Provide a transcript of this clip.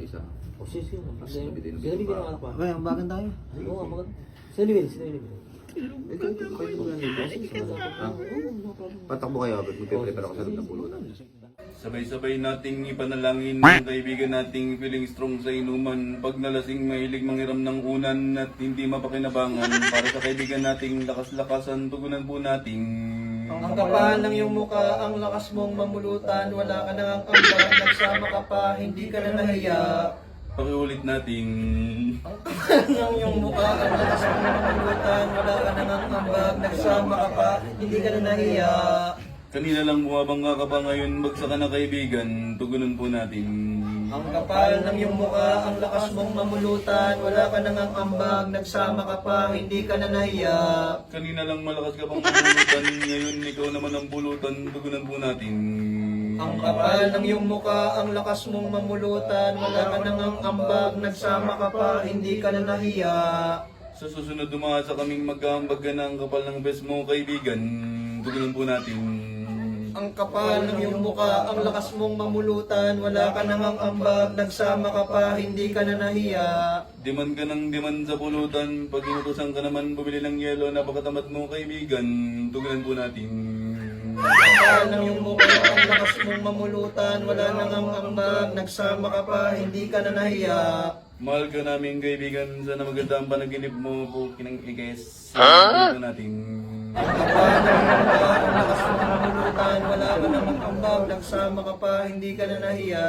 isa. O sige, Bitin- sinabi ko ng anak ko. Okay, ang bagan tayo. Oo, ang bagat. Sinabi. Patakbo kayo agad, magpe-prepare ako sa loob ng pulutan. Sabay-sabay nating ipanalangin ng kaibigan nating feeling strong sa inuman. Pag nalasing mahilig manghiram ng unan at hindi mapakinabangan. Para sa kaibigan nating lakas-lakasan, tugunan po nating... Ang kapal ng iyong mukha, ang lakas mong mamulutan, wala ka nang ang ambag, nagsama ka pa, hindi ka na nahiya. Pakiulit nating... Ang kapal ng iyong mukha, ang lakas mong mamulutan, wala ka nang ang ambag, nagsama ka pa, hindi ka na nahiya. Kanina lang bumabangga ka pa ngayon, bagsak ka na kaibigan, tugunan po natin. Ang kapal ng iyong mukha, ang lakas mong mamulutan, wala ka nang ang ambag, nagsama ka pa, hindi ka na nahiya. Kanina lang malakas ka pang bulutan, ngayon ikaw naman ang bulutan, tugunan po natin. Ang kapal ng iyong mukha, ang lakas mong mamulutan, wala ka nang ang ambag, nagsama ka pa, hindi ka na nahiya. Sa susunod dumasa kaming magkaambag ka ng kapal ng best mo kaibigan, tugunan po natin. Ang kapal ng iyong mukha, ang lakas mong mamulutan, wala ka nang ang ambag, nagsama ka pa, hindi ka na nahiya. Demand ka ng demand sa pulutan, pag inutusan ka naman bumili ng yelo, napakatamad mo kaibigan, tugunan po natin. Ang kapal ng iyong mukha, ang lakas mong mamulutan, wala nang ang ambag, nagsama ka pa, hindi ka na nahiya. Mahal ka namin kaibigan, sana maganda ang panaginip mo po kinang ikes. Tugunan po natin. Ang kapal ng iyong mukha, ang lakas mong mamulutan, wala ka nang ang ambag, nagsama ka pa, hindi ka na nahiya.